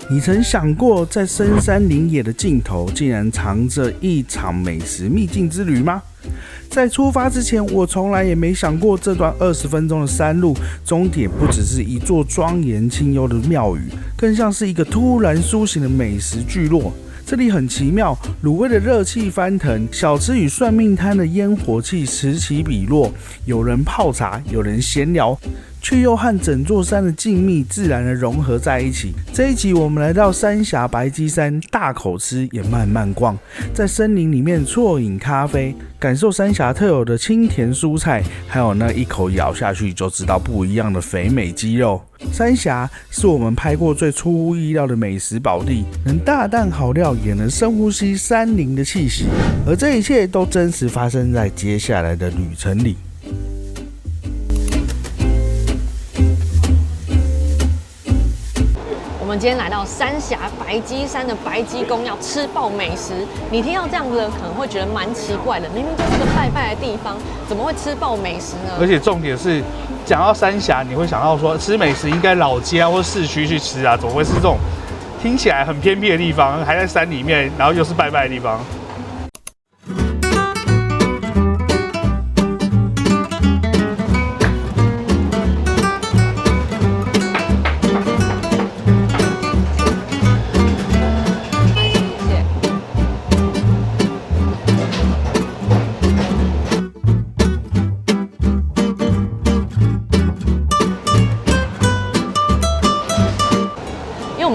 你曾想過，在深山林野的盡頭，竟然藏着一場美食秘境之旅嗎？在出發之前，我從來也沒想過，這段20分鐘的山路，終點不只是一座莊嚴清幽的廟宇，更像是一個突然甦醒的美食聚落。這裡很奇妙，滷味的熱氣翻騰，小吃與算命攤的煙火氣此起彼落，有人泡茶，有人閒聊，卻又和整座山的靜謐自然的融合在一起。這一集我們來到三峽白雞山，大口吃也慢慢逛，在森林裡面啜飲咖啡，感受三峽特有的清甜蔬菜，還有那一口咬下去就知道不一樣的肥美雞肉。三峽是我們拍過最出乎意料的美食寶地，能大啖好料，也能深呼吸山林的氣息，而這一切都真實發生在接下來的旅程裡。我們今天來到三峽白雞山的白雞公，要吃爆美食。你聽到這樣子可能會覺得蠻奇怪的，明明就是個拜拜的地方，怎麼會吃爆美食呢？而且重點是，講到三峽，你會想到說吃美食應該老街啊或市區去吃啊，怎麼會是這種聽起來很偏僻的地方，還在山裡面，然後又是拜拜的地方？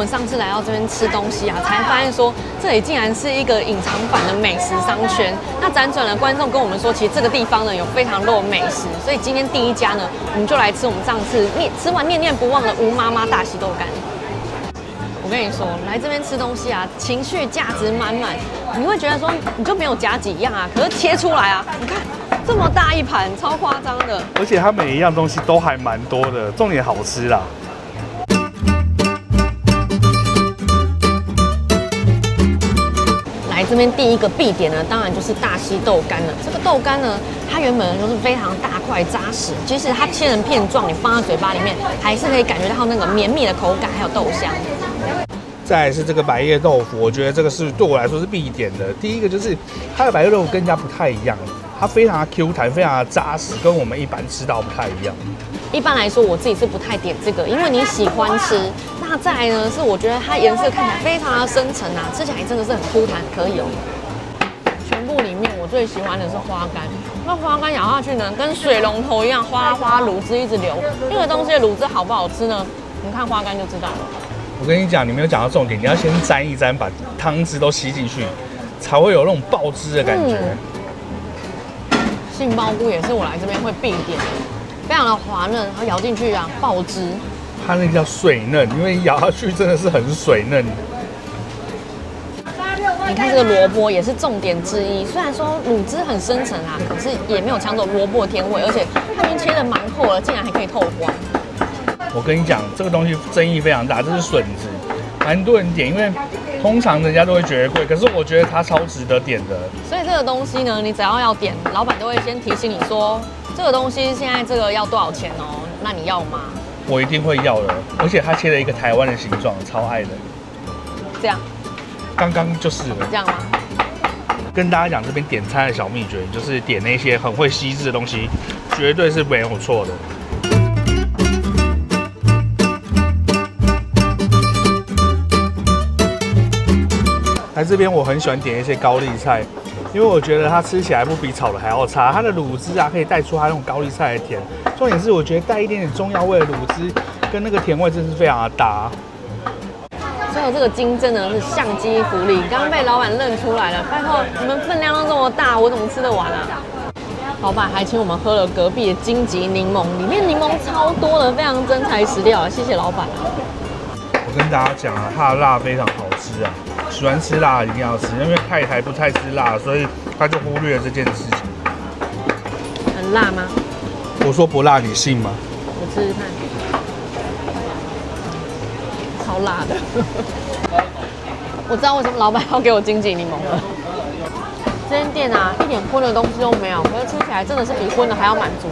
上次来到这邊吃東西啊，才發現說這裡竟然是一個隱藏版的美食商圈。那輾轉的觀眾跟我們說，其實這個地方呢有非常多的美食，所以今天第一家呢，我們就來吃我們上次吃完念念不忘的吳媽媽大溪豆乾。我跟你說，來這邊吃東西啊，情緒價值滿滿，你會覺得說你就沒有夾幾樣啊，可是切出來啊，你看這麼大一盤，超誇張的。而且它每一樣東西都還蠻多的，重點好吃啦。這邊第一個必點呢，當然就是大溪豆乾了。這個豆乾呢，它原本就是非常大塊扎實，即使它切成片狀，你放在嘴巴裡面，還是可以感覺到那個綿密的口感，還有豆香。再來是這個百葉豆腐，我覺得這個是對我來說是必點的。第一個就是它的百葉豆腐跟人家不太一樣，它非常的 Q 彈，非常的扎實，跟我們一般吃到不太一樣。一般來說，我自己是不太點這個，因為你喜歡吃。那再來呢，是我覺得它顏色看起来非常的深沉啊，吃起来真的是很 Q 彈，可以哦。全部裡面我最喜歡的是花乾，那花乾咬下去呢，跟水龍頭一樣，嘩嘩滷汁一直流。這個東西的滷汁好不好吃呢？你看花乾就知道了。我跟你講，你沒有講到重點，你要先沾一沾，把湯汁都吸進去，才會有那種爆汁的感覺。杏鮑菇也是我來這邊會必點的。非常的滑嫩，然後咬進去啊，爆汁。它那個叫水嫩，因為咬下去真的是很水嫩。你看這個蘿蔔也是重點之一，雖然說滷汁很深沉啊，可是也沒有搶走蘿蔔的甜味，而且它已經切得蠻厚了，竟然還可以透光。我跟你講，這個東西爭議非常大，這是筍子，蠻多人點，因為通常人家都會覺得貴，可是我覺得它超值得點的。所以這個東西呢，你只要點，老闆都會先提醒你說，這個東西現在這個要多少錢哦？那你要嗎？我一定會要的，而且他切了一個台灣的形狀，超愛的。這樣？剛剛就是了。這樣嗎？跟大家講這邊點餐的小秘訣，就是點那些很會吸汁的東西，絕對是沒有錯的。來這邊我很喜歡點一些高麗菜。因為我覺得它吃起來不比炒的還要差，它的滷汁啊可以帶出它那種高麗菜的甜，重點是我覺得帶一點點中藥味的滷汁跟那個甜味真是非常的搭。最後這個金真的是相機福利，剛剛被老闆認出來了，拜託你們分量都這麼大，我怎麼吃得完啊？老闆還請我們喝了隔壁的金桔檸檬，裡面檸檬超多的，非常真材實料啊，謝謝老闆啊。我跟大家講啊，它的辣非常好吃啊。喜歡吃辣的一定要吃，因為太太不太吃辣，所以他就忽略了這件事情。很辣嗎？我說不辣，你信嗎？我試試看，超辣的。我知道為什麼老闆要給我金桔檸檬了。這間店啊，一點葷的東西都沒有，可是吃起來真的是比葷的還要滿足。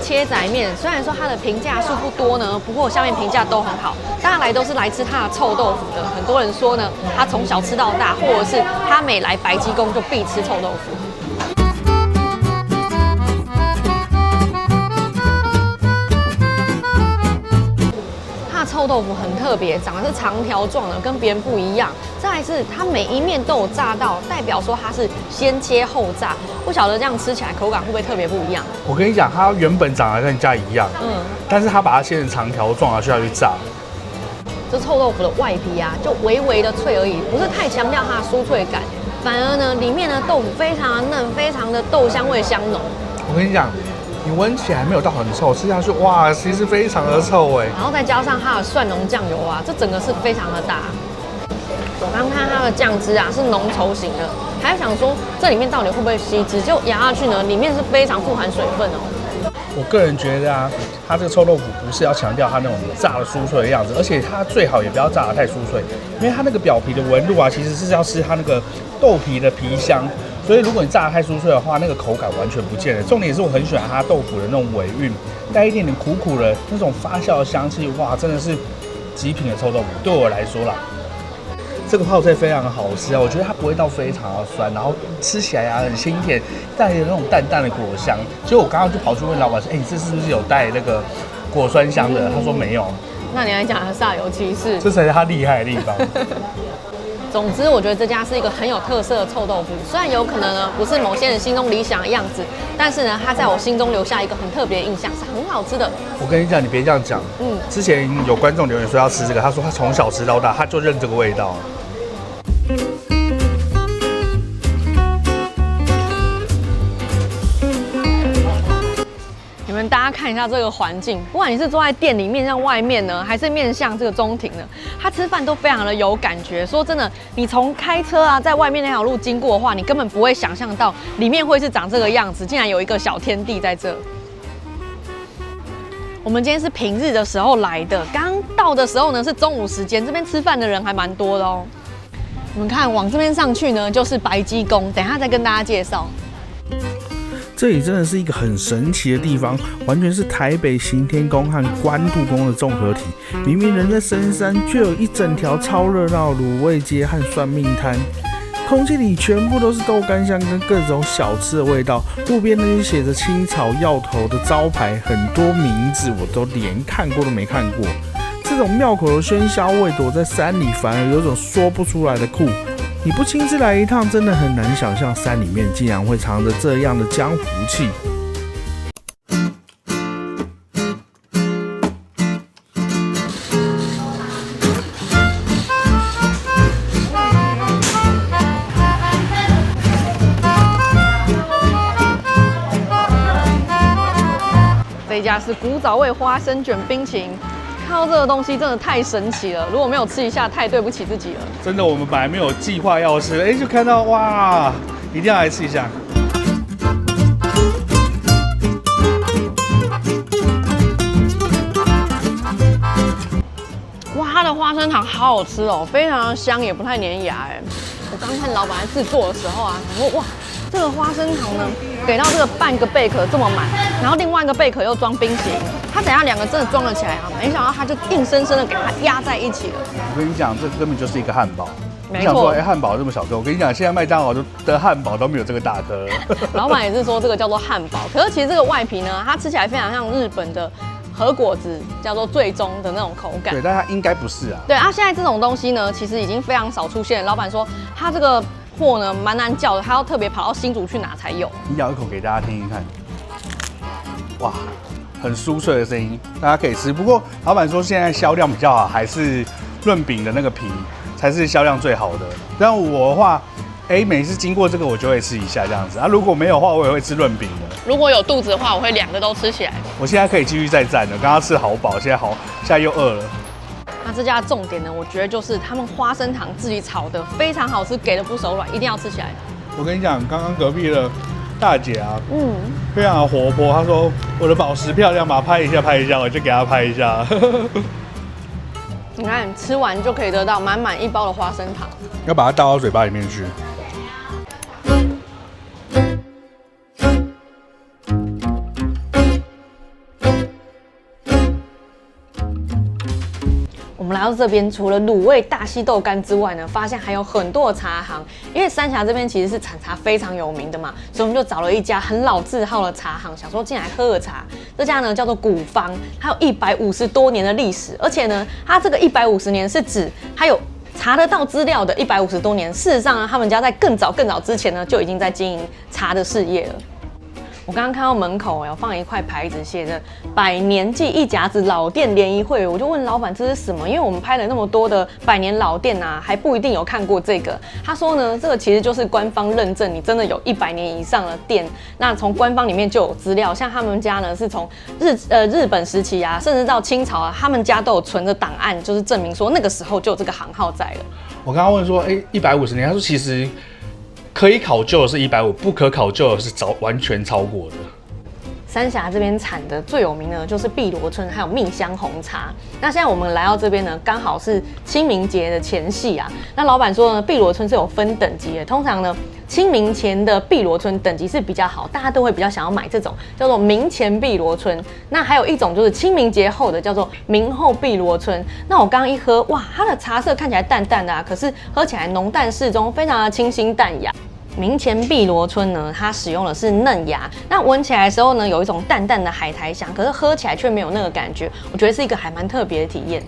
切仔麵，雖然說它的評價數不多呢，不過下面評價都很好。大家來都是來吃它的臭豆腐的，很多人說呢，他從小吃到大，或者是他每來白雞公就必吃臭豆腐。臭豆腐很特別，長得是長條狀的，跟別人不一樣。再來是它每一面都有炸到，代表說它是先切後炸。不曉得這樣吃起來口感會不會特別不一樣？我跟你講，它原本長得跟人家一樣，但是它把它切成長條狀啊，需要去炸。這臭豆腐的外皮啊，就微微的脆而已，不是太強調它的酥脆感，反而呢，裡面的豆腐非常的嫩，非常的豆香味香濃。我跟你講。你聞起來沒有到很臭，吃下去哇，其實非常的臭哎。然後再加上它的蒜蓉醬油啊，這整個是非常的搭。我剛看它的醬汁啊是濃稠型的，還想說這裡面到底會不會吸汁，就咬下去呢，裡面是非常富含水分哦。我個人覺得啊，它這個臭豆腐不是要強調它那種炸的酥脆的樣子，而且它最好也不要炸得太酥脆，因為它那個表皮的紋路啊，其實是要吃它那個豆皮的皮香。所以如果你炸得太酥脆的話，那個口感完全不見了。重點是我很喜歡它豆腐的那種尾韻，帶一點點苦苦的那種發酵的香氣，哇，真的是極品的臭豆腐。對我來說啦，這個泡菜非常的好吃啊，我覺得它不會到非常的酸，然後吃起來啊很清甜，帶有那種淡淡的果香。結果我剛剛就跑去問老闆說，你這是不是有帶那個果酸香的？他說沒有。那你來講它煞有其事，這才是它厲害的地方。總之，我覺得這家是一個很有特色的臭豆腐。雖然有可能呢不是某些人心中理想的樣子，但是呢，它在我心中留下一個很特別的印象，是很好吃的。我跟你講，你別這樣講。之前有觀眾留言說要吃這個，他說他從小吃到大，他就認這個味道。大家看一下這個環境，不管你是坐在店裡面向外面呢，還是面向這個中庭呢，它吃飯都非常的有感覺。說真的，你從開車啊，在外面那條路經過的話，你根本不會想象到裡面會是長這個樣子，竟然有一個小天地在這。我們今天是平日的時候來的，剛到的時候呢是中午時間，這邊吃飯的人還蠻多的哦。你們看，往這邊上去呢就是白雞公，等一下再跟大家介紹。這裡真的是一個很神奇的地方，完全是台北行天宮和關渡宮的綜合體。明明人在深山，卻有一整條超熱鬧的滷味街和算命攤，空氣裡全部都是豆乾香跟各種小吃的味道。路邊那些寫着青草藥頭的招牌，很多名字我都連看過都沒看過。這種廟口的喧囂味，躲在山裡反而有種說不出來的酷。你不親自來一趟，真的很難想象山裡面竟然會藏着這樣的江湖氣。這一家是古早味花生卷冰淇淋。看到這個東西真的太神奇了，如果沒有吃一下，太對不起自己了。真的，我們本來沒有計劃要吃，就看到哇，一定要來吃一下。哇，它的花生糖好好吃哦，非常的香，也不太粘牙哎。我剛看老闆在制作的時候啊，想說哇，這個花生糖呢，給到這個半個貝殼這麼滿，然後另外一個貝殼又裝冰淇淋。他等下2個真的裝了起來啊！沒想到他就硬生生的給它壓在一起了。我跟你講，這根本就是一個漢堡。沒錯。你想說，漢堡這麼小顆？我跟你講，現在麥當勞的漢堡都沒有這個大顆。老闆也是說這個叫做漢堡，可是其實這個外皮呢，它吃起來非常像日本的和果子，叫做最終的那種口感。對，但它應該不是啊。對啊，現在這種東西呢，其實已經非常少出現。老闆說他這個貨呢蠻難叫的，他要特別跑到新竹去拿才有。你咬一口給大家聽聽看。哇！很酥脆的聲音，大家可以吃。不過老闆說現在銷量比較好，還是潤餅的那個皮才是銷量最好的。但我的話，每次經過這個我就會吃一下這樣子啊。如果沒有的話，我也會吃潤餅的。如果有肚子的話，我會2個都吃起來。我現在可以繼續再戰了，剛剛吃好飽，現在又餓了。那這家的重點呢，我覺得就是他們花生糖自己炒的非常好吃，給的不手軟，一定要吃起來。我跟你講，剛剛隔壁的大姐啊，非常的活潑。她說我的寶石漂亮嗎？拍一下，拍一下，我就給她拍一下。你看，吃完就可以得到滿滿1包的花生糖，要把它倒到嘴巴裡面去。們來到這邊，除了滷味大溪豆乾之外呢，發現還有很多的茶行。因為三峽這邊其實是產茶非常有名的嘛，所以我們就找了一家很老字號的茶行，想說進來喝個茶。這家呢叫做古方，它有150多年的歷史，而且呢，它這個150年是指它有查得到資料的150多年。事實上呢，他們家在更早之前呢，就已經在經營茶的事業了。我剛剛看到門口有放一塊牌子，寫着“百年記一甲子老店聯誼會”，我就問老闆這是什麼？因為我們拍了那麼多的百年老店啊，還不一定有看過這個。他說呢，這個其實就是官方認證你真的有100年以上的店。那從官方裡面就有資料，像他們家呢是從日本時期啊，甚至到清朝啊，他們家都有存着檔案，就是證明說那個時候就有這個行號在了。我剛剛問說，150年，他說其實可以考究的是150，不可考究的是完全超過的。三峽這邊產的最有名的就是碧螺春，還有蜜香紅茶。那現在我們來到這邊呢，剛好是清明節的前夕啊。那老闆說呢，碧螺春是有分等級的，通常呢，清明前的碧螺春等級是比較好，大家都会比較想要買這種叫做明前碧螺春。那還有一種就是清明節後的叫做明後碧螺春。那我剛剛一喝，哇，它的茶色看起來淡淡的啊，可是喝起來濃淡適中，非常的清新淡雅。明前碧螺春呢，它使用的是嫩芽，那聞起來的時候呢，有一種淡淡的海苔香，可是喝起來卻沒有那個感覺，我覺得是一個還蠻特別的體驗。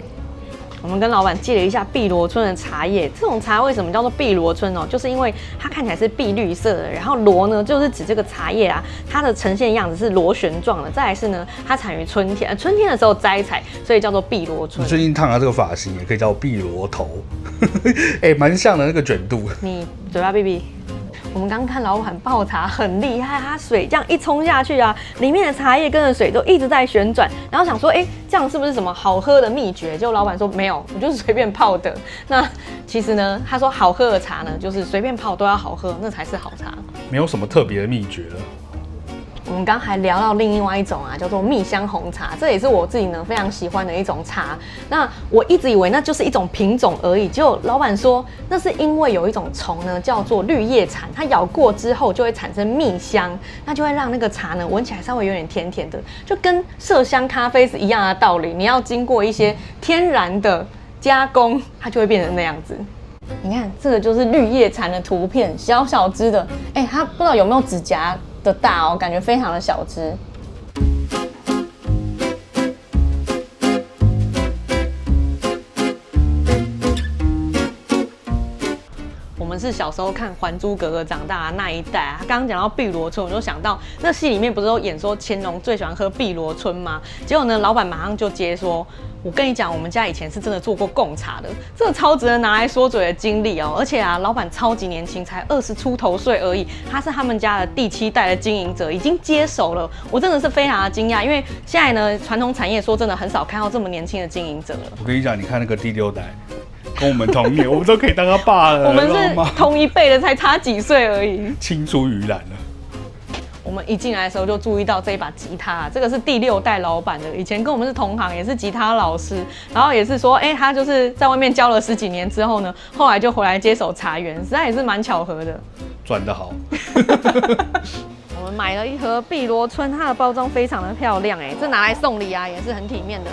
我們跟老闆借了一下碧螺春的茶葉，這種茶為什麼叫做碧螺春哦？就是因為它看起來是碧綠色的，然後螺呢就是指這個茶葉啊，它的呈現樣子是螺旋狀的。再來是呢，它產於春天，春天的時候摘採，所以叫做碧螺春。你最近燙的這個髮型也可以叫碧螺頭，蠻像的那個捲度。你嘴巴閉閉。我們剛看老闆泡茶很厲害，它水這樣一沖下去啊，裡面的茶葉跟着水都一直在旋轉，然後想說，這樣是不是什麼好喝的秘訣？結果老闆說沒有，我就是隨便泡的。那其實呢，他說好喝的茶呢，就是隨便泡都要好喝，那才是好茶。沒有什麼特別的秘訣了。我們剛還聊到另外一種啊，叫做蜜香紅茶，這也是我自己呢非常喜歡的一種茶。那我一直以為那就是一種品種而已，結果老闆說那是因為有一種蟲呢叫做綠葉蟬，它咬過之後就會產生蜜香，那就會讓那個茶呢聞起來稍微有點甜甜的，就跟麝香咖啡是一樣的道理。你要經過一些天然的加工，它就會變成那樣子。你看這個就是綠葉蟬的圖片，小小隻的，它不知道有沒有指甲的大哦，感覺非常的小隻。我們是小時候看《還珠格格》長大的那一代啊。剛剛講到碧螺春，我就想到那戲裡面不是都演說乾隆最喜歡喝碧螺春嗎？結果呢，老闆馬上就接說：“我跟你講，我們家以前是真的做過貢茶的，這個超值得拿來說嘴的經歷哦。而且啊，老闆超級年輕，才20出頭歲而已，他是他們家的第7代的經營者，已經接手了。我真的是非常的驚訝，因為現在呢，傳統產業說真的很少看到這麼年輕的經營者了。我跟你講，你看那個第6代。”跟我們同年，我們都可以當他爸了。我們是同一輩的，才差幾歲而已，青出於藍了。我們一進來的時候就注意到這一把吉他，這個是第6代老闆的，以前跟我們是同行，也是吉他老師，然後也是說，他就是在外面教了10幾年之後呢，後來就回来接手茶園，實在也是蠻巧合的。轉得好。我們買了一盒碧螺春，它的包裝非常的漂亮，這拿來送禮啊，也是很體面的。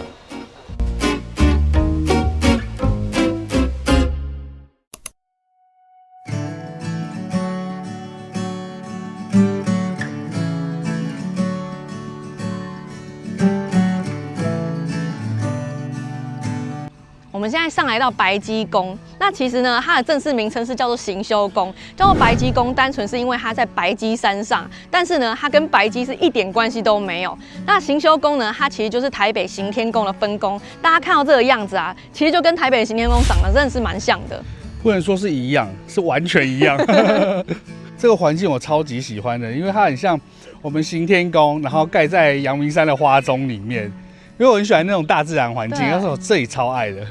我們現在上來到白雞宮，那其實呢，它的正式名稱是叫做行修宮，叫做白雞宮，單純是因為它在白雞山上，但是呢，它跟白雞是一點關係都沒有。那行修宮呢，它其實就是台北行天宮的分宮，大家看到這個樣子啊，其實就跟台北行天宮長得真的是蠻像的。不能說是一樣，是完全一樣。這個環境我超級喜歡的，因為它很像我們行天宮，然後蓋在陽明山的花鐘裡面，因為我很喜歡那種大自然環境，但是我這裡超愛的。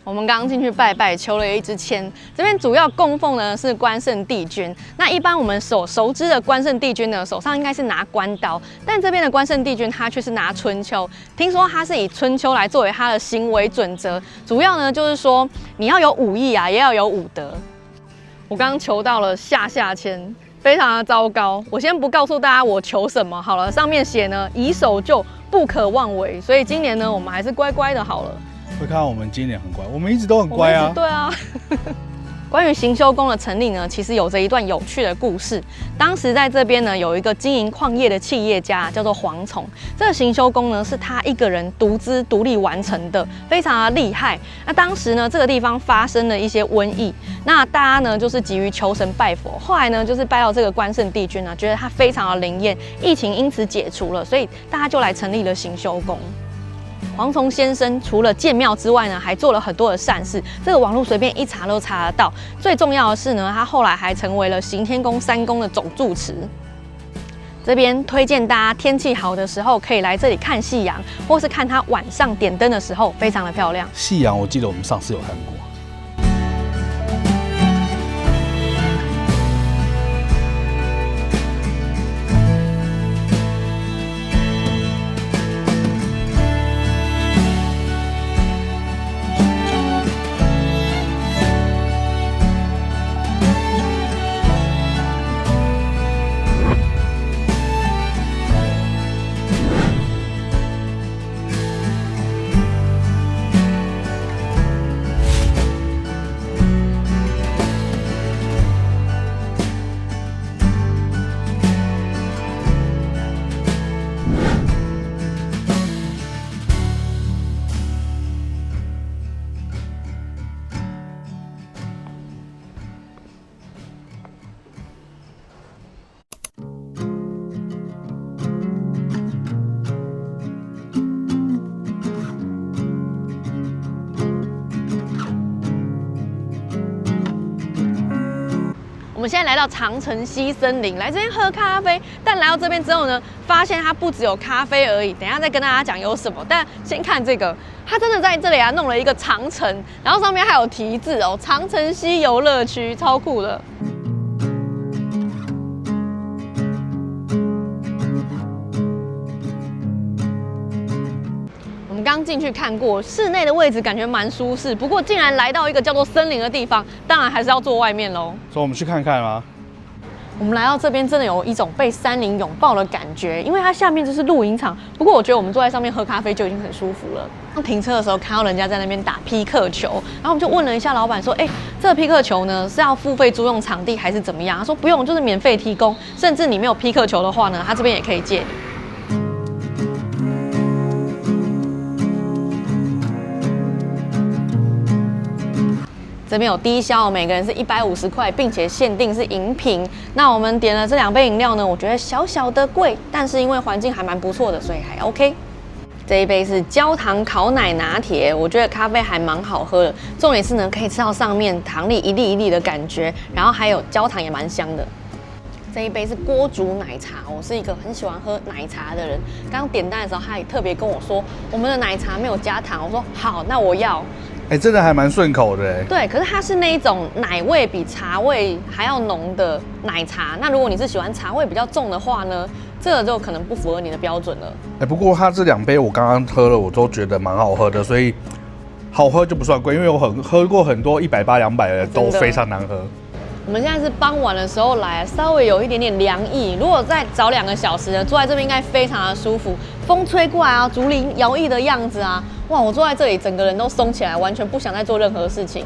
我們剛剛進去拜拜，求了一支籤。這邊主要供奉呢是關聖帝君。那一般我們所熟知的關聖帝君呢，手上應該是拿關刀，但這邊的關聖帝君他卻是拿春秋。聽說他是以春秋來作為他的行為準則，主要呢就是說你要有武藝啊，也要有武德。我剛剛求到了下籤，非常的糟糕。我先不告訴大家我求什麼好了，上面寫呢以守舊，不可妄為。所以今年呢，我們還是乖乖的好了。会看到我們今年很乖，我們一直都很乖啊。對啊。關於行修宮的成立呢，其實有着一段有趣的故事。當時在這邊呢，有一個經營礦業的企業家，叫做黃從。這個行修宮呢，是他一個人獨立完成的，非常的厲害。那當時呢，這個地方發生了一些瘟疫，那大家呢就是急於求神拜佛。後來呢，就是拜到這個關聖帝君呢，覺得他非常的靈驗，疫情因此解除了，所以大家就來成立了行修宮。黃從先生除了建廟之外呢，還做了很多的善事，這個網絡隨便一查都查得到。最重要的是呢，他後來還成為了行天宮3宮的總住持。這邊推薦大家天氣好的時候可以來這裡看夕陽，或是看它晚上點燈的時候，非常的漂亮。夕陽我記得我們上次有看過。我们现在来到長城西森林，來這邊喝咖啡。但來到這邊之後呢，發現它不只有咖啡而已。等一下再跟大家講有什麼。但先看這個，它真的在這裡啊弄了一個長城，然後上面還有題字哦，長城西遊樂區，超酷的。剛進去看過，室內的位置感覺蠻舒適，不過竟然來到一個叫做森林的地方，當然還是要坐外面嘍。所以我們去看看嗎？我們來到這邊，真的有一種被山林擁抱的感覺，因為它下面就是露營場。不過我覺得我們坐在上面喝咖啡就已經很舒服了。剛停車的時候看到人家在那邊打匹克球，然後我們就問了一下老闆說：“這個匹克球呢是要付費租用場地還是怎麼樣？”他說：“不用，就是免費提供，甚至你沒有匹克球的話呢，他這邊也可以借你。”這邊有低消，每個人是150塊，並且限定是飲品。那我們點了這2杯飲料呢，我覺得小小的貴，但是因為環境還蠻不錯的，所以還 OK。這一杯是焦糖烤奶拿鐵，我覺得咖啡還蠻好喝的。重點是呢，可以吃到上面糖粒一粒一粒的感覺，然後還有焦糖也蠻香的。這一杯是鍋煮奶茶，我是一個很喜歡喝奶茶的人。剛點單的時候，他也特別跟我說，我們的奶茶沒有加糖。我說好，那我要。真的還蠻順口的對，可是它是那一種奶味比茶味還要濃的奶茶。那如果你是喜歡茶味比較重的話呢，這個就可能不符合你的標準了。不過它這2杯我剛剛喝了，我都覺得蠻好喝的，所以好喝就不算貴，因為我喝過很多180、200的都非常難喝。我們現在是傍晚的時候來，稍微有一點點涼意。如果再早2個小時呢，坐在這邊應該非常的舒服，風吹過來啊，竹林搖曳的樣子啊，哇！我坐在這裡，整個人都鬆起來，完全不想再做任何事情。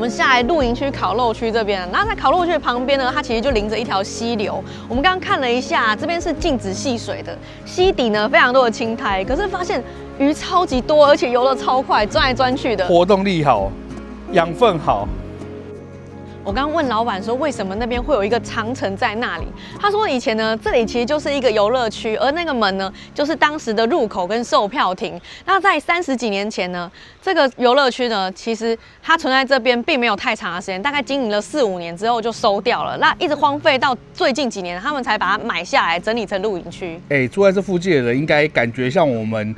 下來露營區、烤肉區這邊，然後在烤肉區的旁邊呢，它其實就臨着一條溪流。我們剛剛看了一下，這邊是禁止戲水的，溪底呢非常多的青苔，可是發現魚超級多，而且游得超快，鑽來鑽去的，活動力好，養分好。我剛問老闆說，為什麼那邊會有一個長城在那裡？他說以前呢，這裡其實就是一個遊樂區，而那個門呢，就是當時的入口跟售票亭。那在30幾年前呢，這個遊樂區呢，其實它存在這邊並沒有太長的時間，大概經營了4、5年之後就收掉了。那一直荒廢到最近幾年，他們才把它買下來，整理成露營區。住在這附近的人應該感覺像我們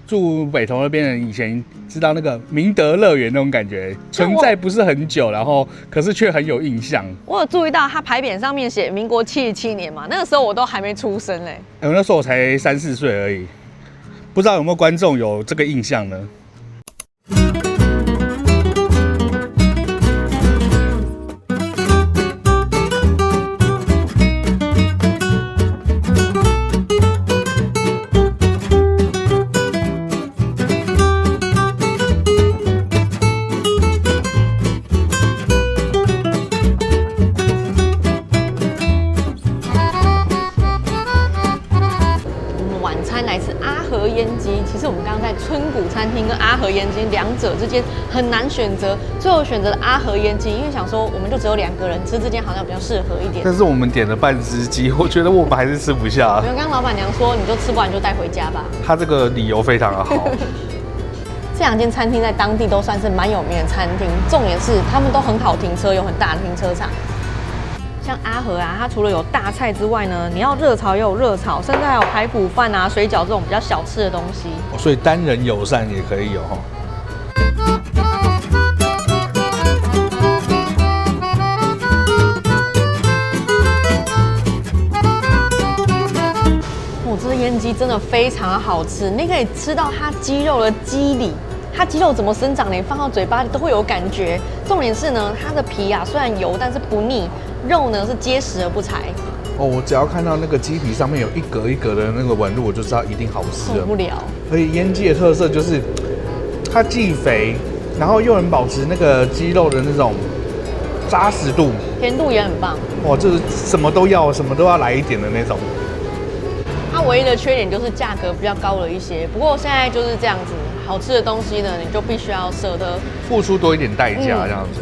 住北投那邊的人以前知道那個明德樂園那種感覺，存在不是很久，然後可是卻很有印象。我有注意到它牌匾上面寫民國77年嘛，那個時候我都還沒出生嘞。我那時候我才3、4歲而已，不知道有沒有觀眾有這個印象呢？其實我們刚剛在春谷餐廳跟阿和烟雞兩者之間很難選擇，最後選擇了阿和烟雞，因為想說我們就只有2個人吃，這間好像比較適合一點。但是我們點了半隻雞，我覺得我們還是吃不下。因為剛剛老闆娘說，你就吃不完就帶回家吧。他這個理由非常的好。這2間餐廳在當地都算是蠻有名的餐廳，重點是他們都很好停車，有很大的停車場。像阿和啊，它除了有大菜之外呢，你要熱炒也有熱炒，甚至還有排骨飯啊、水餃這種比較小吃的東西。所以單人友善也可以有哈。这个烟鸡真的非常好吃，你可以吃到它鸡肉的肌理。它鸡肉怎麼生長，你放到嘴巴裡都會有感覺。重點是呢，它的皮啊雖然油，但是不膩，肉呢是結實而不柴。我只要看到那個雞皮上面有一格一格的那個紋路，我就知道一定好吃了。受不了。而且煙雞的特色就是它既肥，然後又能保持那個雞肉的那種扎實度，甜度也很棒。哇，就是什麼都要來一點的那種。它唯一的缺點就是價格比較高了一些，不過現在就是這樣子。好吃的東西呢，你就必須要捨得付出多一點代價這樣子。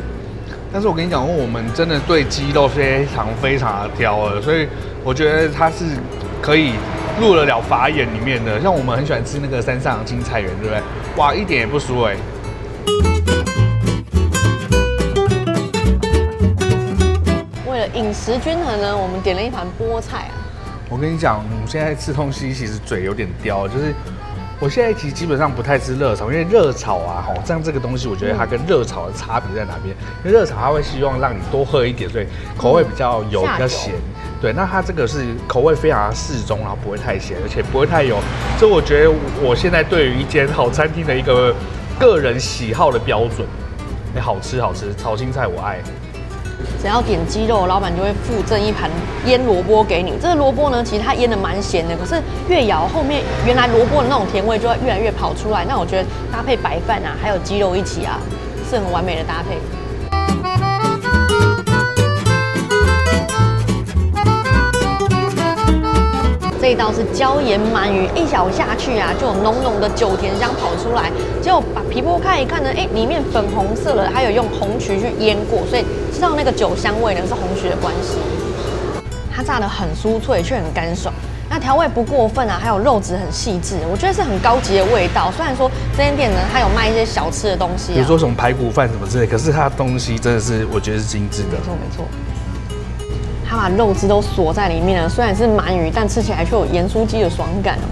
但是我跟你講，我們真的對雞肉非常的挑了，所以我覺得它是可以入得了法眼裡面的。像我們很喜歡吃那個山上青菜園，對不對？哇，一點也不輸哎。為了飲食均衡呢，我們點了一盤菠菜啊。我跟你講，我現在吃東西其實嘴有點刁，就是。我現在其實基本上不太吃熱炒，因為熱炒啊，像這個東西，我覺得它跟熱炒的差別在哪邊？因為熱炒它會希望讓你多喝一點，所以口味比較油、比較鹹。對，那它這個是口味非常的適中，然後不會太鹹，而且不會太油。所以我覺得我現在對於一間好餐廳的一個個人喜好的標準，好吃，炒青菜我愛。只要點雞肉，老闆就會附贈一盤醃蘿蔔給你。這個蘿蔔呢，其實它醃得蠻鹹的，可是越咬後面，原來蘿蔔的那種甜味就會越來越跑出來。那我覺得搭配白飯啊，還有雞肉一起啊，是很完美的搭配。這一道是椒鹽鰻魚，一咬下去啊，就有濃濃的酒甜香跑出來。結果把皮剝開一看呢，裡面粉紅色的，還有用紅麴去醃過，所以知道那個酒香味呢是紅麴的關係。它炸得很酥脆，卻很乾爽。那調味不過分啊，還有肉質很細緻，我覺得是很高級的味道。雖然說這間店呢，它有賣一些小吃的東西，比如說什麼排骨飯什麼之類，可是它的東西真的是我覺得是精緻的。沒錯沒錯。它把肉汁都鎖在裡面了，雖然是鰻魚，但吃起來卻有鹽酥雞的爽感哦。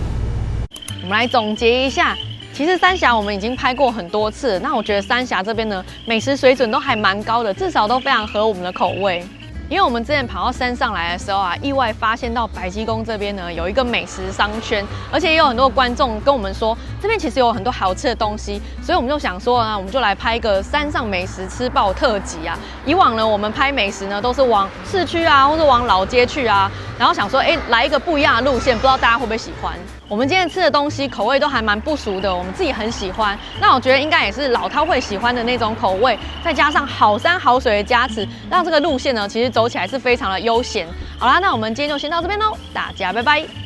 我們來總結一下，其實三峽我們已經拍過很多次了，那我覺得三峽這邊呢，美食水準都還蠻高的，至少都非常合我們的口味。因為我們之前跑到山上來的時候啊，意外發現到百基宮這邊呢有一個美食商圈，而且也有很多觀眾跟我們說，這邊其實有很多好吃的東西，所以我們就想說呢，我們就來拍一個山上美食吃爆特輯啊。以往呢，我們拍美食呢都是往市區啊，或者往老街去啊，然後想說，來一個不一樣的路線，不知道大家會不會喜歡。我們今天吃的東西口味都還蠻不俗的，我們自己很喜歡。那我覺得應該也是老饕會喜歡的那種口味，再加上好山好水的加持，讓這個路線呢其實走起來是非常的悠閒。好啦，那我們今天就先到這邊嘍，大家拜拜。